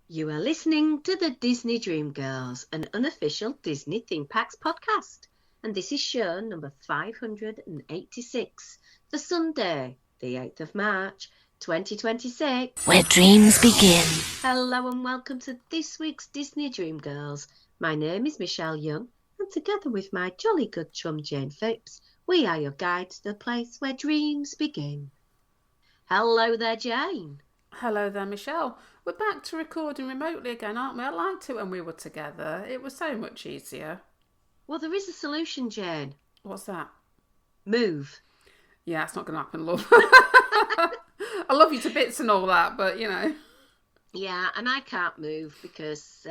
You are listening to the Disney Dream Girls, an unofficial Disney Theme Packs podcast. And this is show number 586 for Sunday, the 8th of March, 2026. Where dreams begin. Hello and welcome to this week's Disney Dream Girls. My name is Michelle Young, and together with my jolly good chum Jayne Phipps, we are your guide to the place where dreams begin. Hello there, Jayne. Hello there, Michelle. We're back to recording remotely again, aren't we? I liked it when we were together. It was so much easier. Well, there is a solution, Jayne. What's that? Move. Yeah, it's not going to happen, love. I love you to bits and all that, but, you know. Yeah, and I can't move because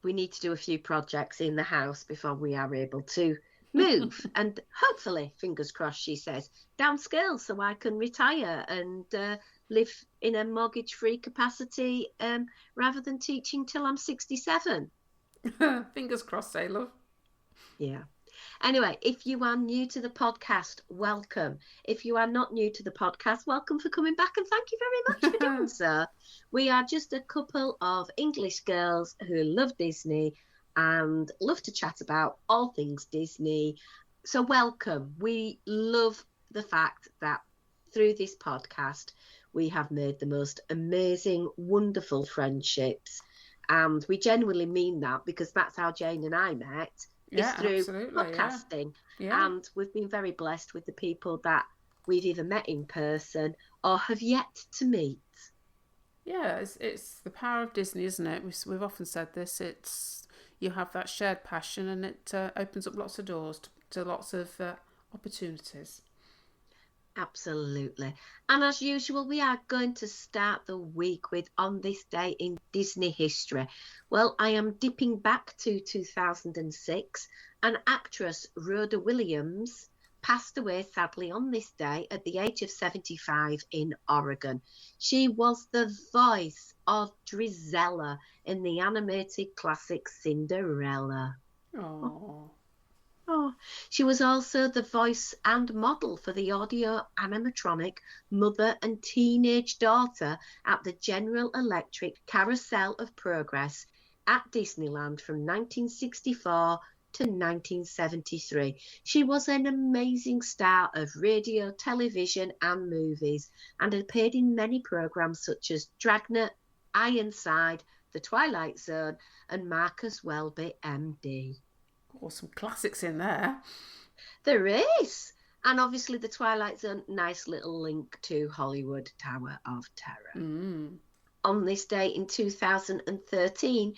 we need to do a few projects in the house before we are able to move. And hopefully, fingers crossed, she says, downscale so I can retire and live in a mortgage-free capacity rather than teaching till I'm 67. Fingers crossed, eh, love? Yeah. Anyway, if you are new to the podcast, welcome. If you are not new to the podcast, welcome for coming back and thank you very much for doing so. We are just a couple of English girls who love Disney and love to chat about all things Disney. So welcome. We love the fact that through this podcast, we have made the most amazing, wonderful friendships. And we genuinely mean that because that's how Jayne and I met. Yeah, Is through absolutely, podcasting. Yeah. And we've been very blessed with the people that we've either met in person or have yet to meet. Yeah, it's the power of Disney, isn't it? We've often said this. It's you have that shared passion and it opens up lots of doors to lots of opportunities. Absolutely. And as usual, we are going to start the week with On This Day in Disney History. Well, I am dipping back to 2006, and actress Rhoda Williams passed away sadly on this day at the age of 75 in Oregon. She was the voice of Drizella in the animated classic Cinderella. Oh. Oh, she was also the voice and model for the audio animatronic Mother and Teenage Daughter at the General Electric Carousel of Progress at Disneyland from 1964 to 1973. She was an amazing star of radio, television and movies and appeared in many programs such as Dragnet, Ironside, The Twilight Zone and Marcus Welby, MD. Oh, some classics in there. There is. And obviously the Twilight Zone, nice little link to Hollywood Tower of Terror. On this day in 2013,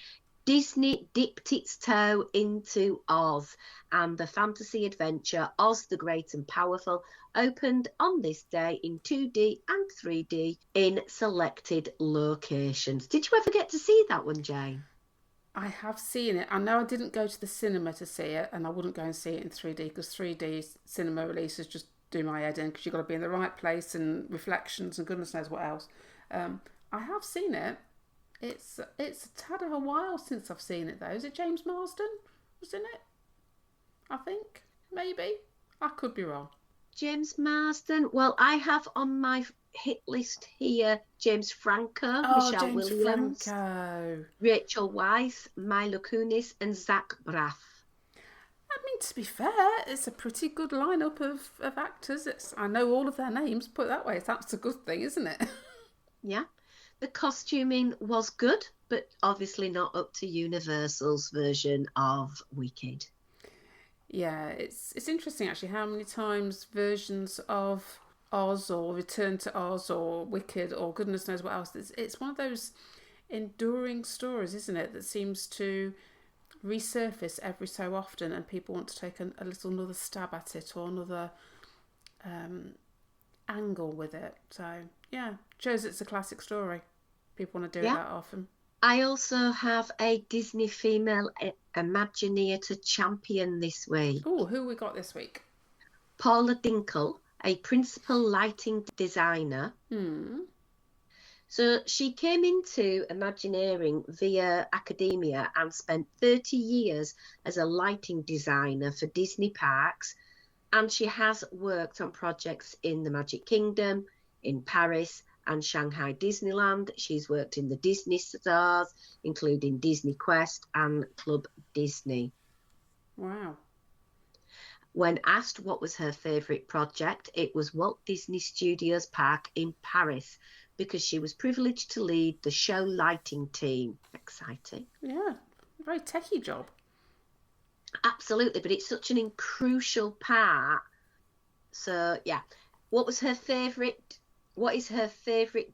Disney dipped its toe into Oz, and the fantasy adventure Oz the Great and Powerful opened on this day in 2D and 3D in selected locations. Did you ever get to see that one, Jayne? I have seen it. I know I didn't go to the cinema to see it, and I wouldn't go and see it in 3D because 3D cinema releases just do my head in because you've got to be in the right place and reflections and goodness knows what else. I have seen it. It's a tad of a while since I've seen it though. Is it James Marsden was in it? I think maybe. I could be wrong. James Marsden. Well, I have on my hit list here James Franco, Michelle James Williams, Franco. Rachel Weisz, Mila Kunis, and Zach Braff. I mean, to be fair, it's a pretty good lineup of actors. I know all of their names. Put it that way, that's a good thing, isn't it? Yeah, the costuming was good, but obviously not up to Universal's version of Wicked. Yeah, it's interesting actually how many times versions of Oz or Return to Oz or Wicked or goodness knows what else. It's one of those enduring stories, isn't it, that seems to resurface every so often and people want to take a little another stab at it or another angle with it. So, yeah, shows it's a classic story. People want to do it that often. I also have a Disney female Imagineer to champion this week. Oh, who we got this week? Paula Dinkle, a principal lighting designer. So she came into Imagineering via academia and spent 30 years as a lighting designer for Disney parks. And she has worked on projects in the Magic Kingdom, in Paris and Shanghai Disneyland. She's worked in the Disney stores, including Disney Quest and Club Disney. Wow. When asked what was her favourite project, it was Walt Disney Studios Park in Paris, because she was privileged to lead the show lighting team. Exciting. Yeah, very techie job. Absolutely, but it's such an crucial part. So, yeah. What is her favourite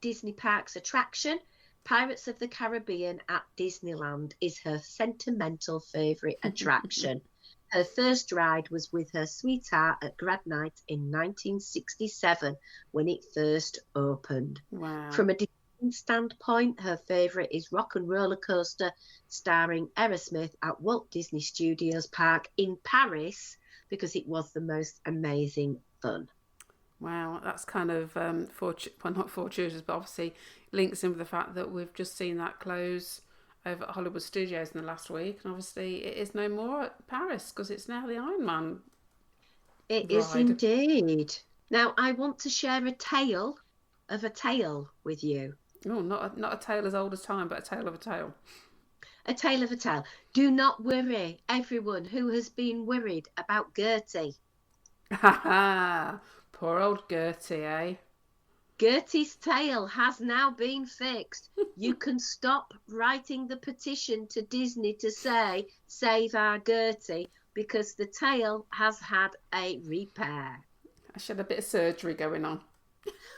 Disney Parks attraction? Pirates of the Caribbean at Disneyland is her sentimental favourite attraction. Her first ride was with her sweetheart at grad night in 1967 when it first opened. Wow. From a design standpoint, her favourite is Rock and Roller Coaster starring Aerosmith at Walt Disney Studios Park in Paris, because it was the most amazing fun. Wow, that's kind of, not fortuitous, but obviously links in with the fact that we've just seen that close over at Hollywood Studios in the last week. And obviously it is no more at Paris because it's now the Iron Man It ride. is indeed. Now, I want to share a tale with you. Oh, not a tale as old as time, but a tale of a tale. A tale of a tale. Do not worry, everyone who has been worried about Gertie. Ha ha! Poor old Gertie, eh? Gertie's tale has now been fixed. You can stop writing the petition to Disney to say, save our Gertie, because the tale has had a repair. She had a bit of surgery going on.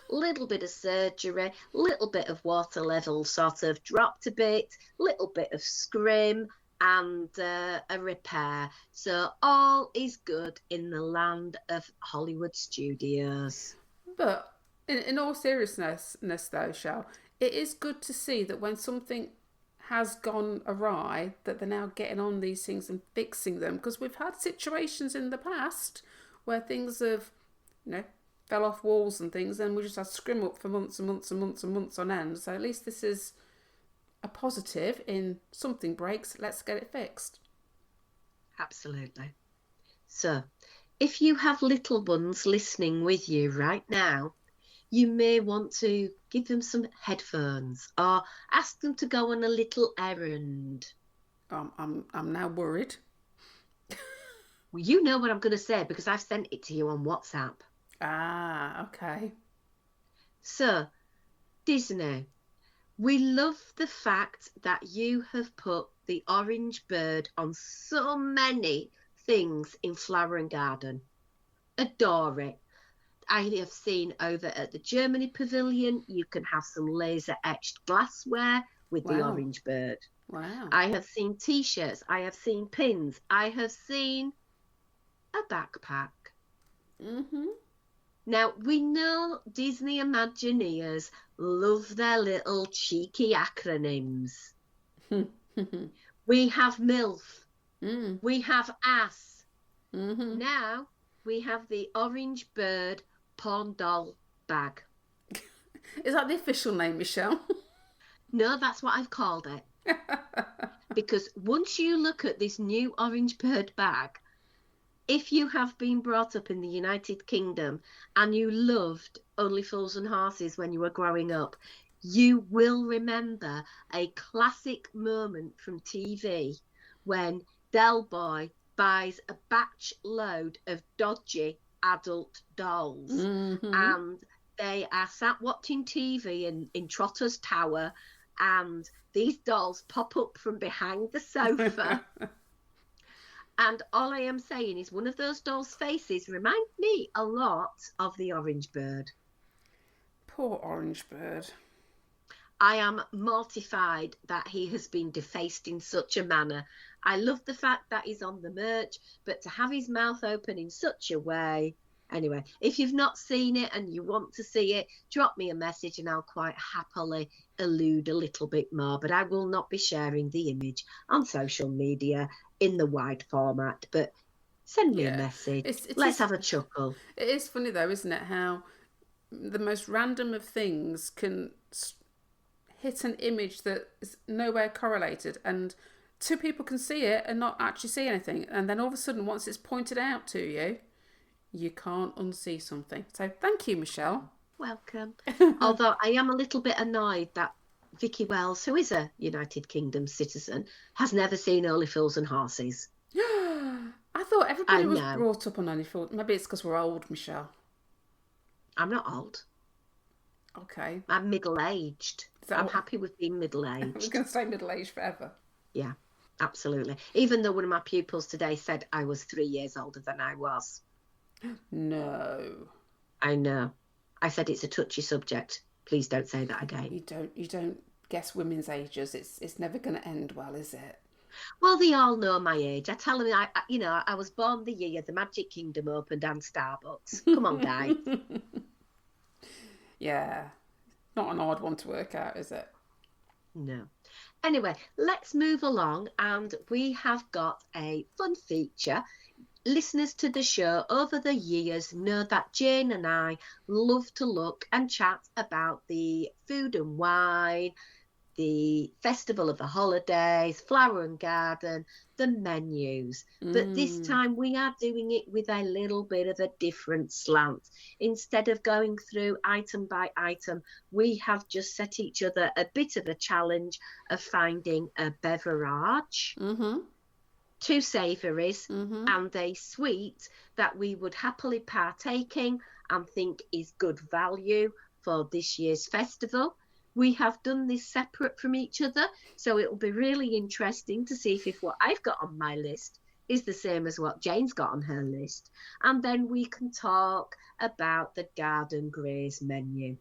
Little bit of surgery, little bit of water level sort of dropped a bit, little bit of scrim, and a repair. So all is good in the land of Hollywood Studios. But in all seriousness, though, Shell, it is good to see that when something has gone awry, that they're now getting on these things and fixing them. Because we've had situations in the past where things have, fell off walls and things, and we just had scrim up for months and months and months and months on end. So at least this is a positive in something breaks, let's get it fixed. Absolutely. So, if you have little ones listening with you right now, you may want to give them some headphones or ask them to go on a little errand. I'm now worried. Well, you know what I'm going to say because I've sent it to you on WhatsApp. Ah, okay. So, Disney, we love the fact that you have put the orange bird on so many things in Flower and Garden. Adore it. I have seen over at the Germany Pavilion, you can have some laser etched glassware with the orange bird. Wow. I have seen T-shirts. I have seen pins. I have seen a backpack. Mm-hmm. Now, we know Disney Imagineers love their little cheeky acronyms. We have MILF. Mm. We have ASS. Mm-hmm. Now, we have the Orange Bird Porn Doll Bag. Is that the official name, Michelle? No, that's what I've called it. Because once you look at this new Orange Bird bag, if you have been brought up in the United Kingdom and you loved Only Fools and Horses when you were growing up, you will remember a classic moment from TV when Del Boy buys a batch load of dodgy adult dolls. Mm-hmm. And they are sat watching TV in Trotter's Tower, and these dolls pop up from behind the sofa. And all I am saying is one of those dolls' faces remind me a lot of the Orange Bird. Poor Orange Bird. I am mortified that he has been defaced in such a manner. I love the fact that he's on the merch, but to have his mouth open in such a way. Anyway, if you've not seen it and you want to see it, drop me a message and I'll quite happily allude a little bit more. But I will not be sharing the image on social media in the wide format. But send me a message. Let's have a chuckle. It is funny though, isn't it, how the most random of things can hit an image that is nowhere correlated, and two people can see it and not actually see anything, and then all of a sudden once it's pointed out to you, you can't unsee something. So thank you, Michelle. welcome. Although I am a little bit annoyed that Vicky Wells, who is a United Kingdom citizen, has never seen Only Fools and Horses. I thought I everybody was know. brought up on Only Fools. Maybe it's because we're old, Michelle. I'm not old. Okay. I'm middle-aged. I'm happy with being I was middle-aged. going to stay middle-aged forever. Yeah, absolutely. Even though one of my pupils today said I was 3 years older than I was. No. I know. I said it's a touchy subject. Please don't say that again. You don't guess women's ages. It's never going to end well, is it? Well, they all know my age. I tell them, I was born the year the Magic Kingdom opened and Starbucks. Come on, guys. Yeah. Not an hard one to work out, is it? No. Anyway, let's move along, and we have got a fun feature. Listeners to the show over the years know that Jayne and I love to look and chat about the food and wine, the festival of the holidays, flower and garden, the menus. But this time we are doing it with a little bit of a different slant. Instead of going through item by item, we have just set each other a bit of a challenge of finding a beverage, two savouries, and a sweet that we would happily partake in and think is good value for this year's festival. We have done this separate from each other, so it will be really interesting to see if what I've got on my list is the same as what Jayne's got on her list. And then we can talk about the Garden Graze menu,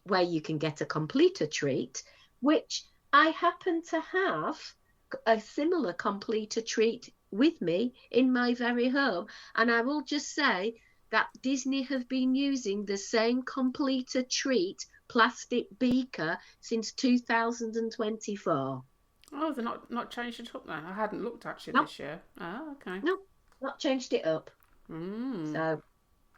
where you can get a completer treat, which I happen to have a similar completer treat with me in my very home. And I will just say that Disney have been using the same completer treat plastic beaker since 2024. Oh, they're not changed it up then? I hadn't looked actually Nope. this year. Oh, okay. No, not changed it up. So a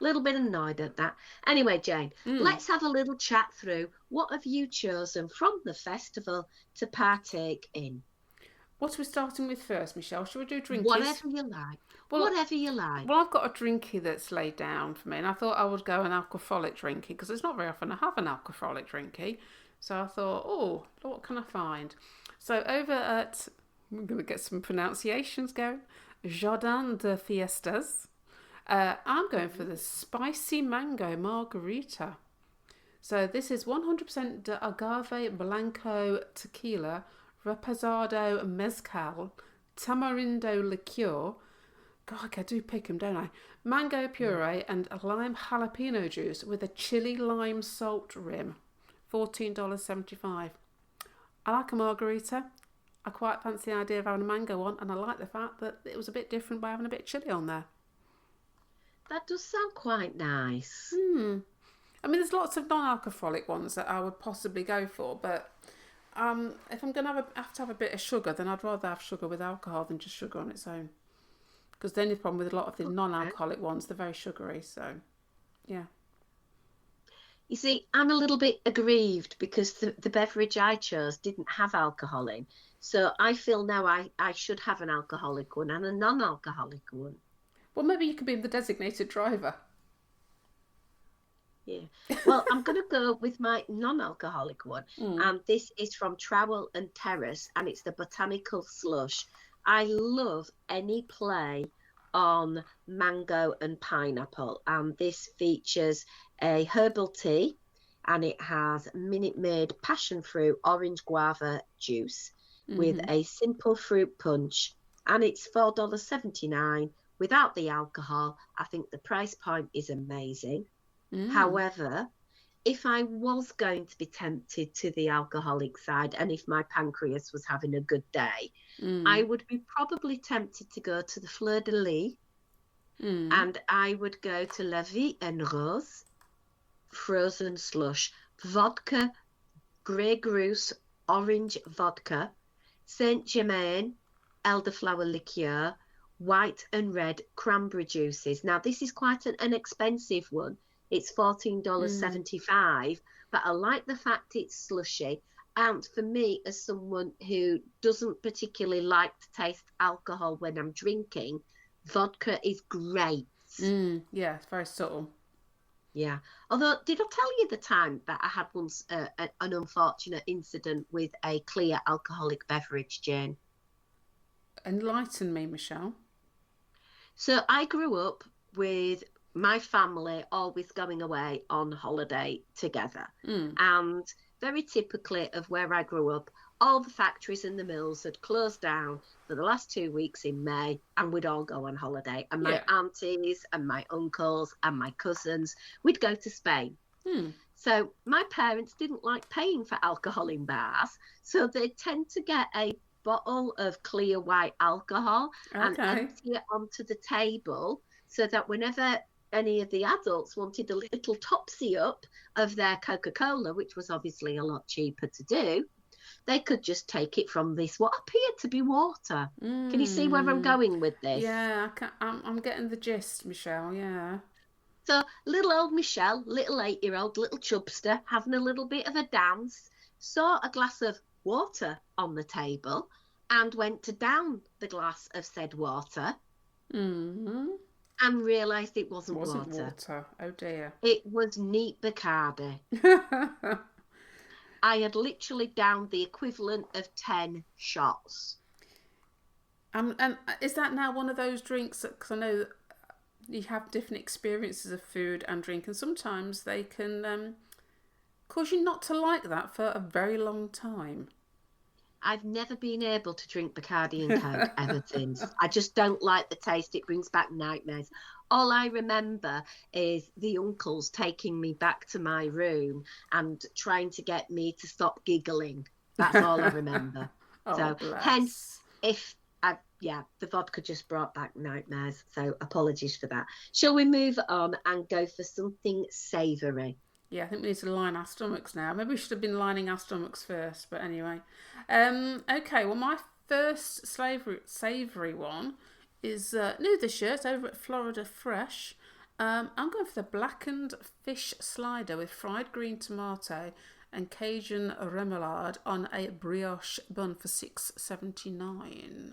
little bit annoyed at that. Anyway, Jayne, let's have a little chat through what have you chosen from the festival to partake in. What are we starting with first, Michelle? Shall we do drinkies? Whatever you like. Whatever you like. Well, I've got a drinky that's laid down for me, and I thought I would go an alcoholic drinky because it's not very often I have an alcoholic drinky. So I thought, oh, what can I find? So over at, I'm going to get some pronunciations going, Jardin de Fiestas, I'm going for the spicy mango margarita. So this is 100% de agave blanco tequila, reposado mezcal, tamarindo liqueur. God, I do pick them, don't I? Mango puree and lime jalapeno juice with a chili lime salt rim. $14.75. I like a margarita. I quite fancy the idea of having a mango one, and I like the fact that it was a bit different by having a bit of chili on there. That does sound quite nice. I mean, there's lots of non-alcoholic ones that I would possibly go for, but if I'm going to have to have a bit of sugar, then I'd rather have sugar with alcohol than just sugar on its own. Because the only problem with a lot of the non-alcoholic ones, they're very sugary, so yeah. You see, I'm a little bit aggrieved because the beverage I chose didn't have alcohol in. So I feel now I should have an alcoholic one and a non-alcoholic one. Well, maybe you could be the designated driver. Yeah. Well, I'm going to go with my non-alcoholic one. And this is from Trowel and Terrace, and it's the Botanical Slush. I love any play on mango and pineapple, and this features a herbal tea, and it has Minute Maid passion fruit orange guava juice with a simple fruit punch, and it's $4.79 without the alcohol. I think the price point is amazing. However, if I was going to be tempted to the alcoholic side, and if my pancreas was having a good day, I would be probably tempted to go to the Fleur de Lis, and I would go to La Vie en Rose, frozen slush, vodka, Grey Goose, orange vodka, Saint Germain, elderflower liqueur, white and red cranberry juices. Now, this is quite an expensive one. It's $14.75, but I like the fact it's slushy. And for me, as someone who doesn't particularly like to taste alcohol when I'm drinking, vodka is great. Yeah, it's very subtle. Yeah. Although, did I tell you the time that I had once an unfortunate incident with a clear alcoholic beverage, Jane? Enlighten me, Michelle. So I grew up with my family always going away on holiday together. Mm. And very typically of where I grew up, all the factories and the mills had closed down for the last 2 weeks in May, and we'd all go on holiday. And my Yeah. aunties and my uncles and my cousins, we'd go to Spain. Hmm. So my parents didn't like paying for alcohol in bars, so they tend to get a bottle of clear white alcohol and Okay. empty it onto the table so that whenever any of the adults wanted a little topsy up of their Coca-Cola, which was obviously a lot cheaper to do, they could just take it from this what appeared to be water. Can you see where I'm Mm. going with this? Yeah, I'm getting the gist, Michelle. Yeah. So little old Michelle, little 8-year-old, little chubster, having a little bit of a dance, saw a glass of water on the table and went to down the glass of said water Mm. and realised it It wasn't wasn't water. water. Oh dear. It was neat Bacardi. I had literally downed the equivalent of 10 shots. And is that now one of those drinks? Because I know that you have different experiences of food and drink, and sometimes they can cause you not to like that for a very long time. I've never been able to drink Bacardi and Coke ever since. I just don't like the taste. It brings back nightmares. All I remember is the uncles taking me back to my room and trying to get me to stop giggling. That's all I remember. Oh, So, hence, bless. the vodka just brought back nightmares. So, apologies for that. Shall we move on and go for something savoury? Yeah, I think we need to line our stomachs now. Maybe we should have been lining our stomachs first, but anyway. Okay, well, my first savoury one is new this year. It's over at Florida Fresh. I'm going for the blackened fish slider with fried green tomato and Cajun remoulade on a brioche bun for $6.79.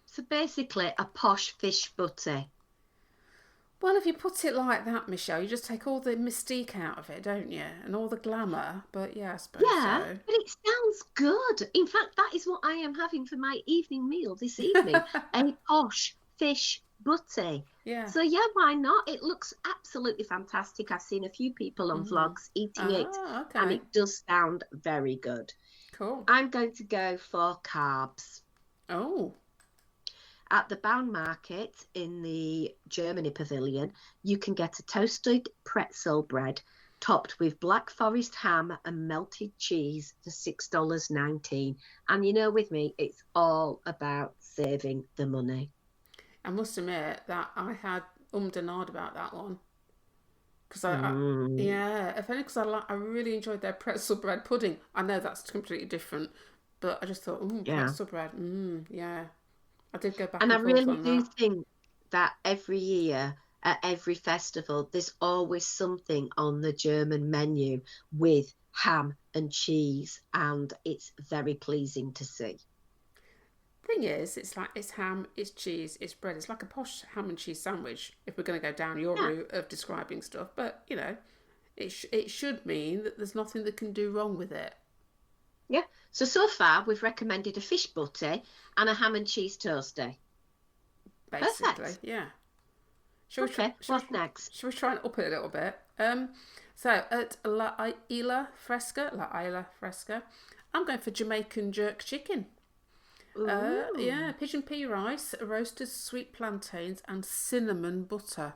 So, basically, a posh fish butty. Well, if you put it like that, Michelle, you just take all the mystique out of it, don't you? And all the glamour. But yeah, I suppose Yeah, so. but it sounds good. In fact, that is what I am having for my evening meal this evening. A posh fish butty. Yeah. So yeah, why not? It looks absolutely fantastic. I've seen a few people on Mm. vlogs eating it, Ah, and okay. it does sound very good. Cool. I'm going to go for carbs. Oh. At the Bound Market in the Germany Pavilion, you can get a toasted pretzel bread topped with Black Forest ham and melted cheese for $6.19. And you know, with me, it's all about saving the money. I must admit that I had and ahhed about that one. Because Mm, yeah, if only because I really enjoyed their pretzel bread pudding. I know that's completely different, but I just thought, yeah. pretzel bread, yeah. I did go back And I and forth really on do that. think that every year at every festival, there's always something on the German menu with ham and cheese, and it's very pleasing to see. Thing is, it's like it's ham, it's cheese, it's bread. It's like a posh ham and cheese sandwich. If we're going to go down your Yeah, route of describing stuff, but it should mean that there's nothing that can do wrong with it. yeah. So far, we've recommended a fish butty and a ham and cheese toasty. Basically, Perfect. yeah. Shall we try? Okay, what's next? Shall we try and up it a little bit? So at La Isla Fresca, I'm going for Jamaican jerk chicken. Yeah, Ooh. pigeon pea rice, roasted sweet plantains, and cinnamon butter.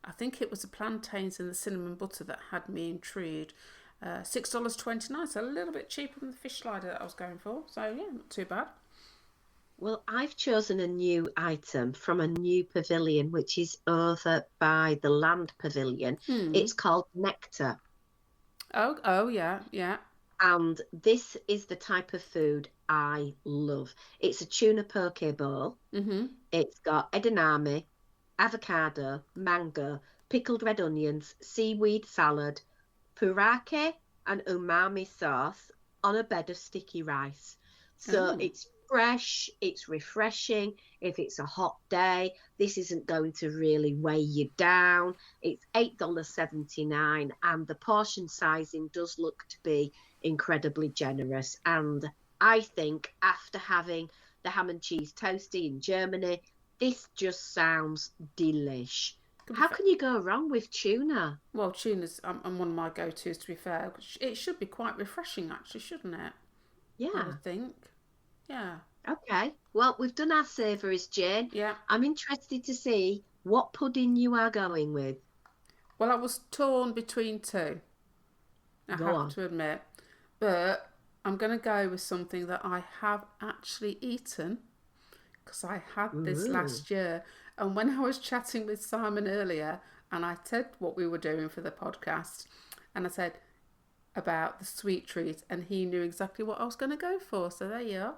I think it was the plantains and the cinnamon butter that had me intrigued. $6.29, so a little bit cheaper than the fish slider that I was going for. So yeah, not too bad. Well, I've chosen a new item from a new pavilion, which is over by the Land Pavilion. Hmm. It's called Nectar. Oh yeah, yeah. And this is the type of food I love. It's a tuna poke bowl. Mhm. It's got edamame, avocado, mango, pickled red onions, seaweed salad, purake, and umami sauce on a bed of sticky rice. So Oh. it's fresh, it's refreshing. If it's a hot day, this isn't going to really weigh you down. It's $8.79, and the portion sizing does look to be incredibly generous. And I think after having the ham and cheese toasty in Germany, this just sounds delish. How can you go wrong with tuna? Well, tuna's one of my go-tos, to be fair. It should be quite refreshing, actually, shouldn't it? I Yeah. would think. Yeah. Okay. Well, we've done our savouries, Jane. Yeah. I'm interested to see what pudding you are going with. Well, I was torn between two, I Go have on. to admit. But I'm going to go with something that I have actually eaten because I had this Ooh. last year. And when I was chatting with Simon earlier and I said what we were doing for the podcast, and I said about the sweet treat, and he knew exactly what I was going to go for. So there you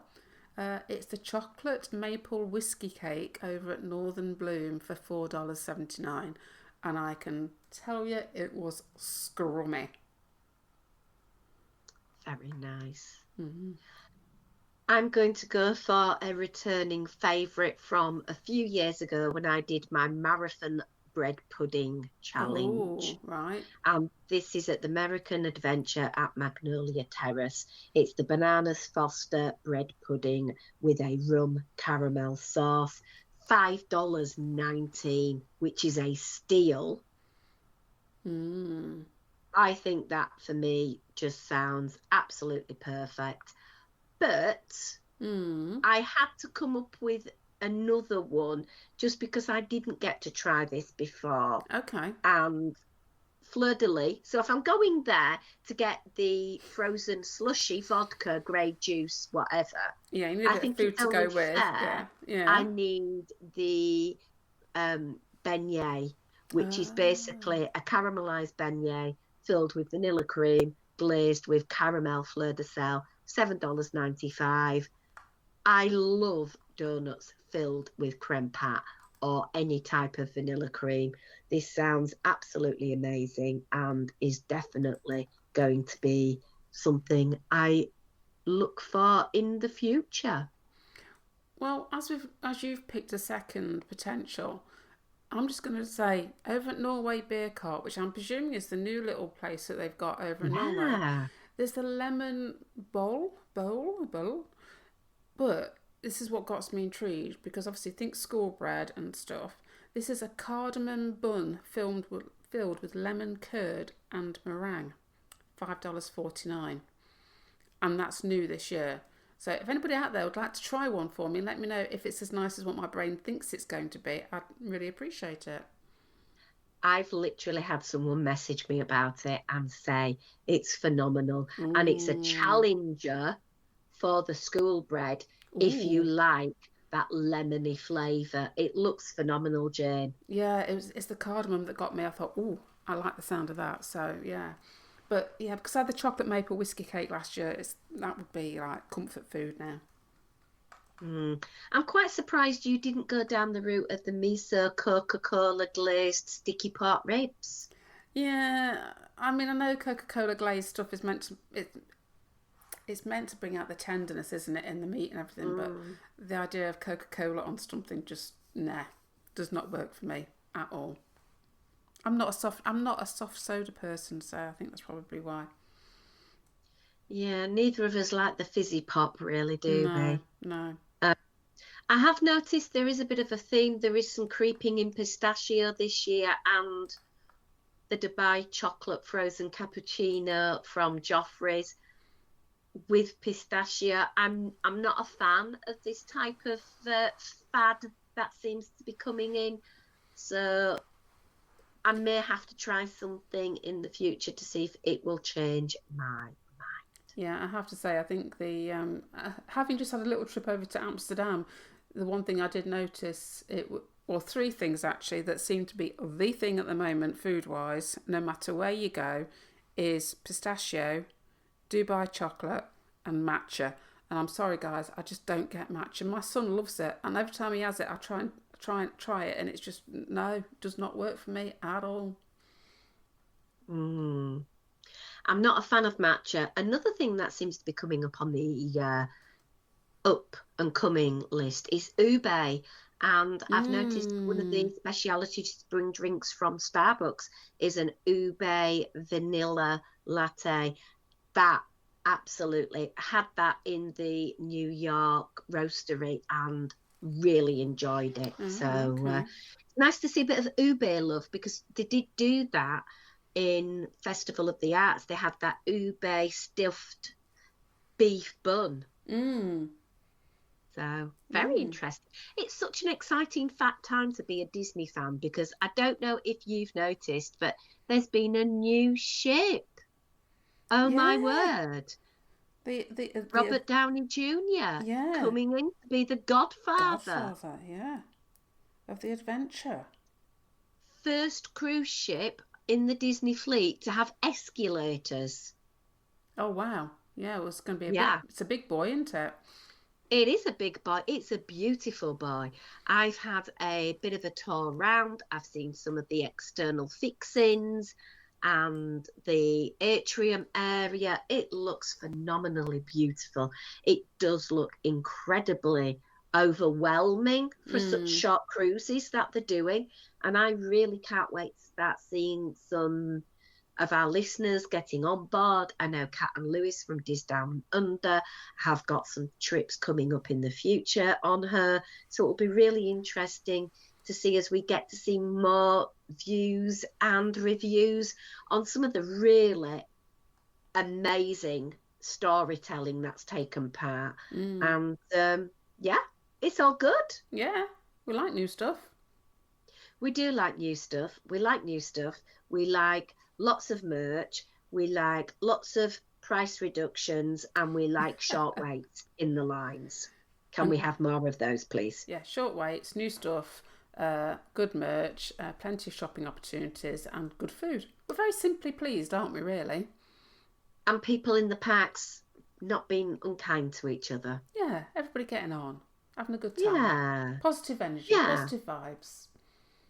are. It's the chocolate maple whiskey cake over at Northern Bloom for $4.79. And I can tell you it was scrummy. Very nice. Mm-hmm. I'm going to go for a returning favourite from a few years ago when I did my marathon bread pudding challenge. Oh, right. This is at the American Adventure at Magnolia Terrace. It's the Bananas Foster bread pudding with a rum caramel sauce. $5.19, which is a steal. Mm. I think that for me just sounds absolutely perfect. But I had to come up with another one just because I didn't get to try this before. Okay. And fleur de lis. So if I'm going there to get the frozen slushy, vodka, grape juice, whatever, Yeah, you need a I bit of think food it's to go only with. fair Yeah. Yeah. I need the beignet, which is Oh. basically a caramelized beignet filled with vanilla cream, glazed with caramel fleur de sel, $7.95. I love donuts filled with creme pat or any type of vanilla cream. This sounds absolutely amazing and is definitely going to be something I look for in the future. Well, as you've picked a second potential, I'm just going to say over at Norway Beer Cart, which I'm presuming is the new little place that they've got over in Norway. Yeah. There's the lemon bowl. But this is what got me intrigued because obviously think school bread and stuff. This is a cardamom bun filled with lemon curd and meringue, $5.49, and that's new this year. So if anybody out there would like to try one for me, let me know if it's as nice as what my brain thinks it's going to be. I'd really appreciate it. I've literally had someone message me about it and say it's phenomenal. And it's a Ooh, challenger for the school bread if you ooh, like that lemony flavour. It looks phenomenal, Jane. yeah. It's the cardamom that got me. I thought, ooh, I like the sound of that. So yeah, but yeah, because I had the chocolate maple whiskey cake last year, that would be like comfort food now. I'm quite surprised you didn't go down the route of the miso Coca-Cola glazed sticky pot ribs. Yeah, I mean, I know Coca-Cola glazed stuff is it's meant to bring out the tenderness, isn't it, in the meat and everything. But Mm. the idea of Coca-Cola on something just does not work for me at all. I'm not a soft soda person, so I think that's probably why. Yeah, neither of us like the fizzy pop, really, do No, we? no. Uh, I have noticed there is a bit of a theme. There is some creeping in pistachio this year, and the Dubai chocolate frozen cappuccino from Joffrey's with pistachio. I'm not a fan of this type of fad that seems to be coming in, so I may have to try something in the future to see if it will change my mind. Yeah, I have to say, I think having just had a little trip over to Amsterdam, the one thing I did notice or three things actually that seem to be the thing at the moment, food wise, no matter where you go, is pistachio, Dubai chocolate, and matcha. And I'm sorry, guys, I just don't get matcha. My son loves it, and every time he has it, I try it, and it's just no, does not work for me at all. Mm. I'm not a fan of matcha. Another thing that seems to be coming up on the up and coming list is ube. And I've noticed one of the specialty spring drinks from Starbucks is an ube vanilla latte. That absolutely had that in the New York roastery and really enjoyed it. Nice to see a bit of ube love, because they did do that in Festival of the Arts. They had that ube stuffed beef bun. So very interesting. It's such an exciting time to be a Disney fan, because I don't know if you've noticed, but there's been a new ship. Oh my word. Robert Downey Jr. coming in to be the Godfather. Of the adventure. First cruise ship in the Disney fleet to have escalators. Oh wow. Yeah, it was going to be it's a big boy, isn't it? It is a big boy. It's a beautiful boy. I've had a bit of a tour around. I've seen some of the external fixings and the atrium area. It looks phenomenally beautiful. It does look incredibly overwhelming for such short cruises that they're doing. And I really can't wait to start seeing some of our listeners getting on board. I know Kat and Lewis from Diz Down Under have got some trips coming up in the future on her. So it'll be really interesting to see as we get to see more views and reviews on some of the really amazing storytelling that's taken part. And it's all good. Yeah, we like new stuff. We do like new stuff. We like new stuff. We like lots of merch. We like lots of price reductions, and we like short waits in the lines. Can we have more of those, please? Yeah, short waits, new stuff, good merch, plenty of shopping opportunities, and good food. We're very simply pleased, aren't we, really? And people in the parks not being unkind to each other. Yeah, everybody getting on, having a good time. Yeah. Positive energy, positive vibes.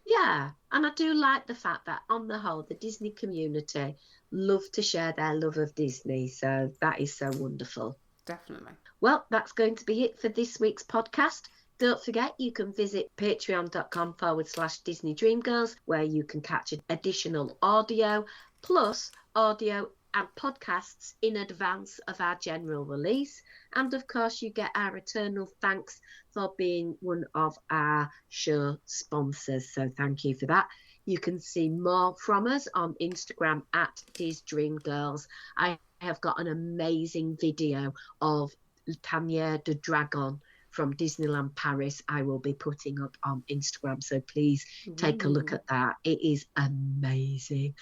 Yeah, and I do like the fact that on the whole, the Disney community love to share their love of Disney. So that is so wonderful. Definitely. Well, that's going to be it for this week's podcast. Don't forget, you can visit patreon.com/Disney Dreamgirls, where you can catch additional audio, plus audio and podcasts in advance of our general release. And of course, you get our eternal thanks for being one of our show sponsors. So thank you for that. You can see more from us on Instagram at Diz Dreamgirls. I have got an amazing video of Tanya the Dragon from Disneyland Paris I will be putting up on Instagram. So please take a look at that. It is amazing.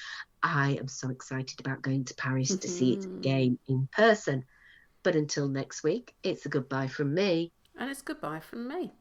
I am so excited about going to Paris to see it again in person. But until next week, it's a goodbye from me. And it's goodbye from me.